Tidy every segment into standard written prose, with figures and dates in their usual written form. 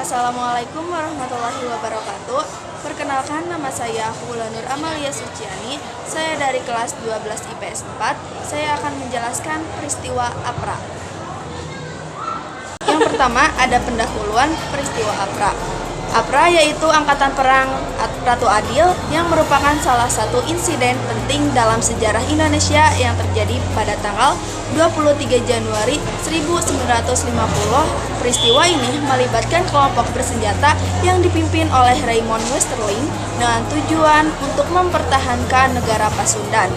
Assalamualaikum warahmatullahi wabarakatuh. Perkenalkan, nama saya Wulanur Amalia Suciani. Saya dari kelas 12 IPS 4. Saya akan menjelaskan peristiwa APRA. Yang pertama, ada pendahuluan peristiwa APRA. APRA yaitu Angkatan Perang Ratu Adil yang merupakan salah satu insiden penting dalam sejarah Indonesia yang terjadi pada tanggal 23 Januari 1950. Peristiwa ini melibatkan kelompok bersenjata yang dipimpin oleh Raymond Westerling dengan tujuan untuk mempertahankan negara Pasundan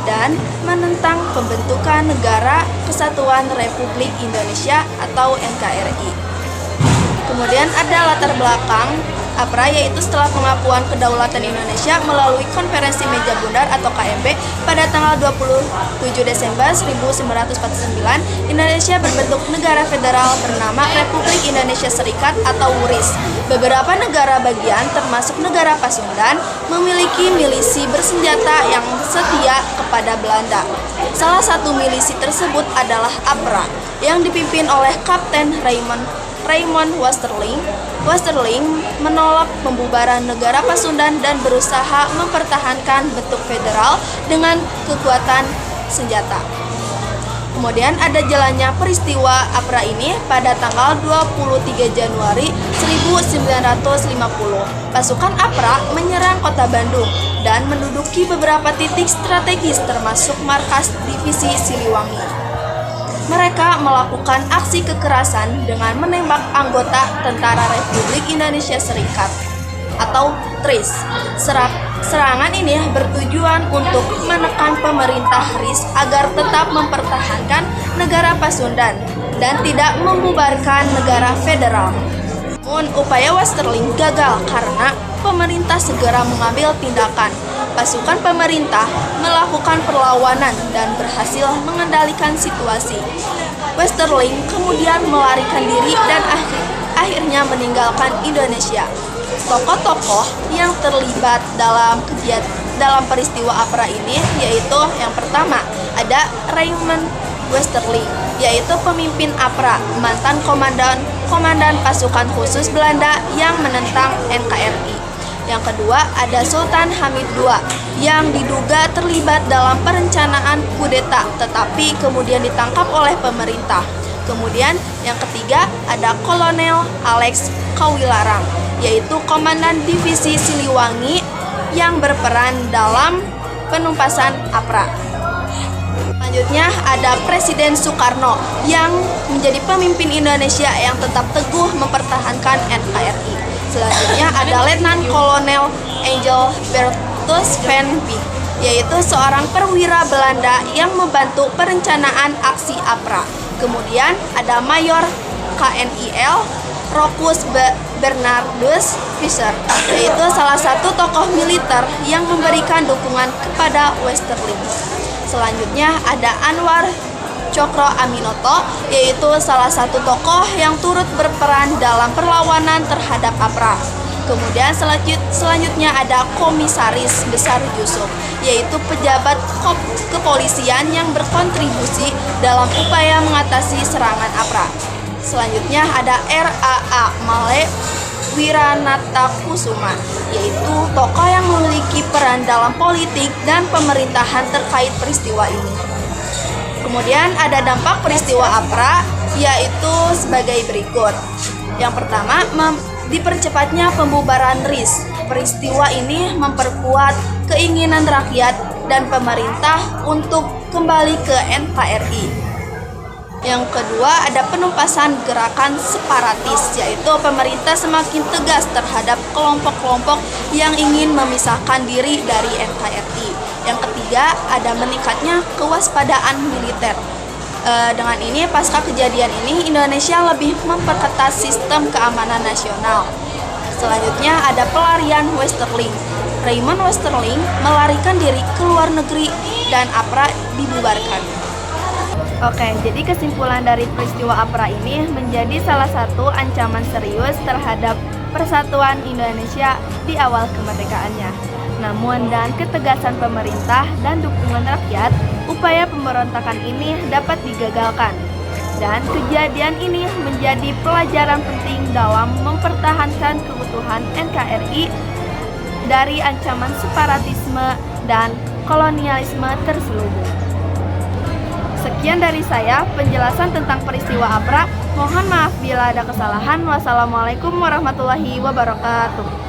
dan menentang pembentukan Negara Kesatuan Republik Indonesia atau NKRI. Kemudian ada latar belakang APRA, yaitu setelah pengakuan kedaulatan Indonesia melalui Konferensi Meja Bundar atau KMB pada tanggal 27 Desember 1949, Indonesia berbentuk negara federal bernama Republik Indonesia Serikat atau WRIS. Beberapa negara bagian termasuk negara Pasundan memiliki milisi bersenjata yang setia kepada Belanda. Salah satu milisi tersebut adalah APRA yang dipimpin oleh Kapten Raymond Westerling. Westerling menolak pembubaran negara Pasundan dan berusaha mempertahankan bentuk federal dengan kekuatan senjata. Kemudian ada jalannya peristiwa APRA ini pada tanggal 23 Januari 1950. Pasukan APRA menyerang kota Bandung dan menduduki beberapa titik strategis termasuk markas divisi Siliwangi. Mereka melakukan aksi kekerasan dengan menembak anggota Tentara Republik Indonesia Serikat atau TRIS. Serangan ini bertujuan untuk menekan pemerintah RIS agar tetap mempertahankan negara Pasundan dan tidak membubarkan negara federal. Namun upaya Westerling gagal karena pemerintah segera mengambil tindakan. Pasukan pemerintah melakukan perlawanan dan berhasil mengendalikan situasi. Westerling kemudian melarikan diri dan akhirnya meninggalkan Indonesia. Tokoh-tokoh yang terlibat dalam peristiwa APRA ini yaitu yang pertama ada Raymond Westerling, yaitu pemimpin APRA, mantan komandan pasukan khusus Belanda yang menentang NKRI. Yang kedua ada Sultan Hamid II yang diduga terlibat dalam perencanaan kudeta tetapi kemudian ditangkap oleh pemerintah. Kemudian yang ketiga ada Kolonel Alex Kawilarang, yaitu komandan divisi Siliwangi yang berperan dalam penumpasan APRA. Selanjutnya ada Presiden Soekarno yang menjadi pemimpin Indonesia yang tetap teguh mempertahankan NKRI. Selanjutnya ada Letnan Kolonel Angel Bertus van Beek, yaitu seorang perwira Belanda yang membantu perencanaan aksi APRA. Kemudian ada Mayor KNIL Rokus Bernardus Visser, yaitu salah satu tokoh militer yang memberikan dukungan kepada Westerling. Selanjutnya ada Anwar Cokro Aminoto, yaitu salah satu tokoh yang turut berperan dalam perlawanan terhadap APRA. Kemudian selanjutnya ada Komisaris Besar Yusuf, yaitu pejabat kepolisian yang berkontribusi dalam upaya mengatasi serangan APRA. Selanjutnya ada RAA Male Wiranatakusuma, yaitu tokoh yang memiliki peran dalam politik dan pemerintahan terkait peristiwa ini. Kemudian ada dampak peristiwa APRA, yaitu sebagai berikut. Yang pertama, dipercepatnya pembubaran RIS. Peristiwa ini memperkuat keinginan rakyat dan pemerintah untuk kembali ke NKRI. Yang kedua, ada penumpasan gerakan separatis, yaitu pemerintah semakin tegas terhadap kelompok-kelompok yang ingin memisahkan diri dari NKRI. Yang ketiga, ada meningkatnya kewaspadaan militer. Dengan ini, pasca kejadian ini, Indonesia lebih memperketat sistem keamanan nasional. Selanjutnya, ada pelarian Westerling. Raymond Westerling melarikan diri ke luar negeri dan APRA dibubarkan. Oke, jadi kesimpulan dari peristiwa APRA ini menjadi salah satu ancaman serius terhadap persatuan Indonesia di awal kemerdekaannya. Namun dengan ketegasan pemerintah dan dukungan rakyat, upaya pemberontakan ini dapat digagalkan. Dan kejadian ini menjadi pelajaran penting dalam mempertahankan keutuhan NKRI dari ancaman separatisme dan kolonialisme terselubung. Sekian dari saya penjelasan tentang peristiwa APRA. Mohon maaf bila ada kesalahan. Wassalamualaikum warahmatullahi wabarakatuh.